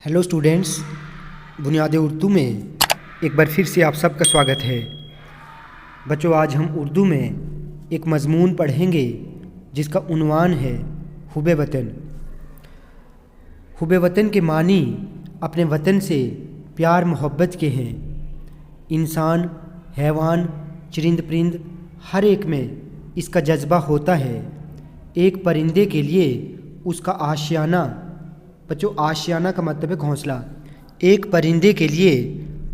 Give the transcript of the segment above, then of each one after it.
Hello students, बुनियाद उर्दू में एक बार फिर से आप सबका स्वागत है। बच्चों, आज हम उर्दू में एक मज़मून पढ़ेंगे जिसका उन्वान है हुब्बे वतन। हुब्बे वतन के मानी अपने वतन से प्यार मोहब्बत के हैं। इंसान, हैवान, चरिंद परिंद हर एक में इसका जज्बा होता है। एक परिंदे के लिए उसका आशियाना, बच्चों आशियाना का मतलब है घोंसला। एक परिंदे के लिए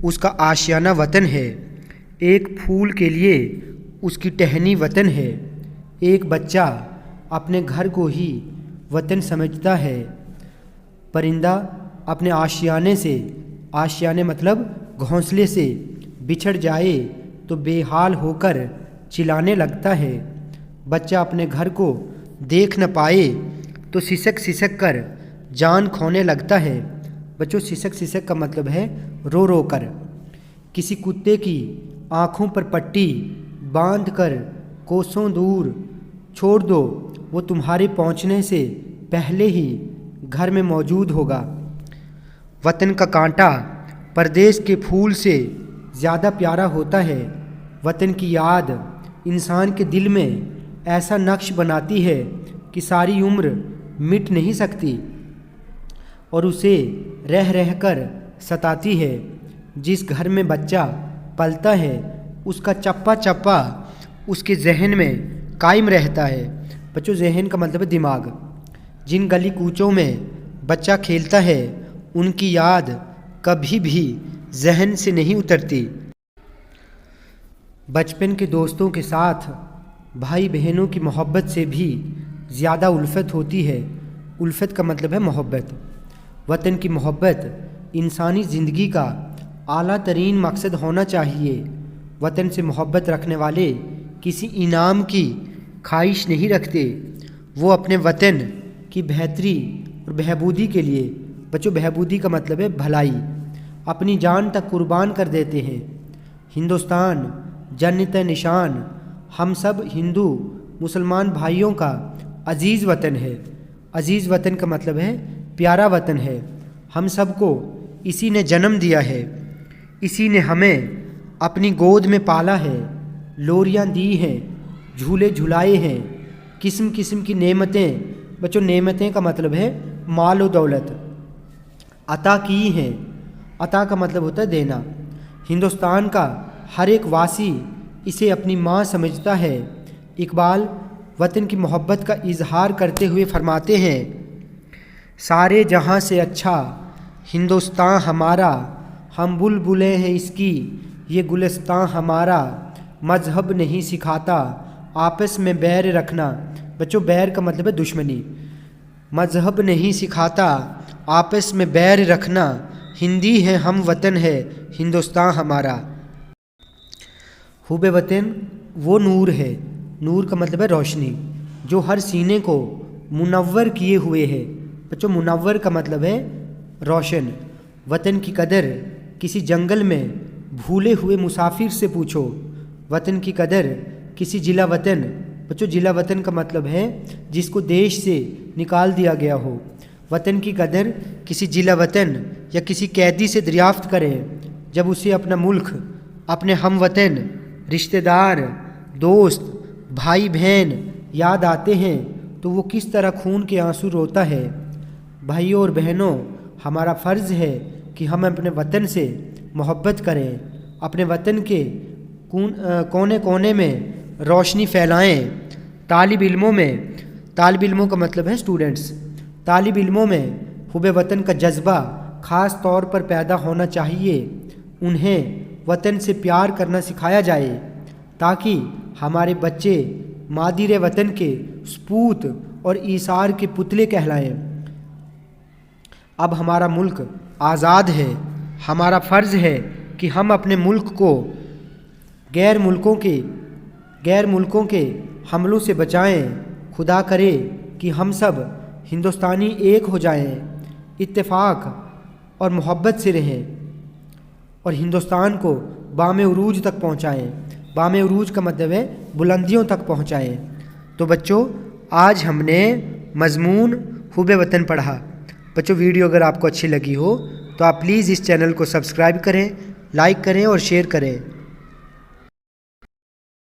उसका आशियाना वतन है। एक फूल के लिए उसकी टहनी वतन है। एक बच्चा अपने घर को ही वतन समझता है। परिंदा अपने आशियाने से, आशियाने मतलब घोंसले से बिछड़ जाए तो बेहाल होकर चिल्लाने लगता है। बच्चा अपने घर को देख न पाए तो सिसक सिसक कर जान खोने लगता है। बच्चों, सिसक सिसक का मतलब है रो रो कर। किसी कुत्ते की आँखों पर पट्टी बांध कर कोसों दूर छोड़ दो, वो तुम्हारे पहुँचने से पहले ही घर में मौजूद होगा। वतन का कांटा परदेश के फूल से ज़्यादा प्यारा होता है। वतन की याद इंसान के दिल में ऐसा नक्श बनाती है कि सारी उम्र मिट नहीं सकती और उसे रह रह कर सताती है। जिस घर में बच्चा पलता है उसका चप्पा चप्पा उसके जहन में कायम रहता है। बच्चों, जहन का मतलब है दिमाग। जिन गली कूचों में बच्चा खेलता है उनकी याद कभी भी जहन से नहीं उतरती। बचपन के दोस्तों के साथ भाई बहनों की मोहब्बत से भी ज़्यादा उल्फत होती है। उल्फत का मतलब है मोहब्बत। वतन की मोहब्बत इंसानी ज़िंदगी का आला तरीन मकसद होना चाहिए। वतन से मोहब्बत रखने वाले किसी इनाम की ख्वाहिश नहीं रखते। वो अपने वतन की बेहतरी और बहबूदी के लिए, बच्चों बहबूदी का मतलब है भलाई, अपनी जान तक कुर्बान कर देते हैं। हिंदुस्तान जन्नत निशान हम सब हिंदू मुसलमान भाइयों का अजीज़ वतन है। अजीज़ वतन का मतलब है प्यारा वतन है। हम सबको इसी ने जन्म दिया है, इसी ने हमें अपनी गोद में पाला है, लोरियां दी हैं, झूले झुलाए हैं, किस्म किस्म की नेमतें, बच्चों नेमतें का मतलब है माल और दौलत, अता की हैं। अता का मतलब होता है देना। हिंदुस्तान का हर एक वासी इसे अपनी माँ समझता है। इकबाल वतन की मोहब्बत का इजहार करते हुए फरमाते हैं, सारे जहाँ से अच्छा हिंदुस्तान हमारा, हम बुलबुलें हैं इसकी ये गुलिस्तान हमारा, मज़हब नहीं सिखाता आपस में बैर रखना। बच्चों, बैर का मतलब है दुश्मनी। मज़हब नहीं सिखाता आपस में बैर रखना, हिंदी है हम वतन है हिंदुस्तान हमारा। हुब्बे वतन वो नूर है, नूर का मतलब है रोशनी, जो हर सीने को मुनव्वर किए हुए है। बच्चों, मुनव्वर का मतलब है रोशन। वतन की कदर किसी जंगल में भूले हुए मुसाफिर से पूछो। वतन की कदर किसी जिला वतन, बच्चों जिला वतन का मतलब है जिसको देश से निकाल दिया गया हो। वतन की कदर किसी जिला वतन या किसी कैदी से दरियाफ्त करें जब उसे अपना मुल्क, अपने हम वतन, रिश्तेदार, दोस्त, भाई बहन याद आते हैं तो वो किस तरह खून के आंसू रोता है। भाइयों और बहनों, हमारा फ़र्ज़ है कि हम अपने वतन से मोहब्बत करें, अपने वतन के कोने कोने में रोशनी फैलाएं। तालिब इल्मों का मतलब है स्टूडेंट्स। तालिब इल्मों में हुब्बे वतन का जज्बा ख़ास तौर पर पैदा होना चाहिए। उन्हें वतन से प्यार करना सिखाया जाए ताकि हमारे बच्चे मादिर वतन के सपूत और ईसार के पुतले कहलाएं। अब हमारा मुल्क आज़ाद है। हमारा फ़र्ज़ है कि हम अपने मुल्क को गैर मुल्कों के हमलों से बचाएं। खुदा करे कि हम सब हिंदुस्तानी एक हो जाएं, इत्तेफाक और मोहब्बत से रहें और हिंदुस्तान को बामे उरूज तक पहुँचाएँ। बामे उरूज का मतलब है बुलंदियों तक पहुँचाएँ। तो बच्चों, आज हमने मज़मून हुब्बे वतन पढ़ा। بچوں ویڈیو اگر آپ کو اچھی لگی ہو تو آپ پلیز اس چینل کو سبسکرائب کریں، لائک کریں اور شیئر کریں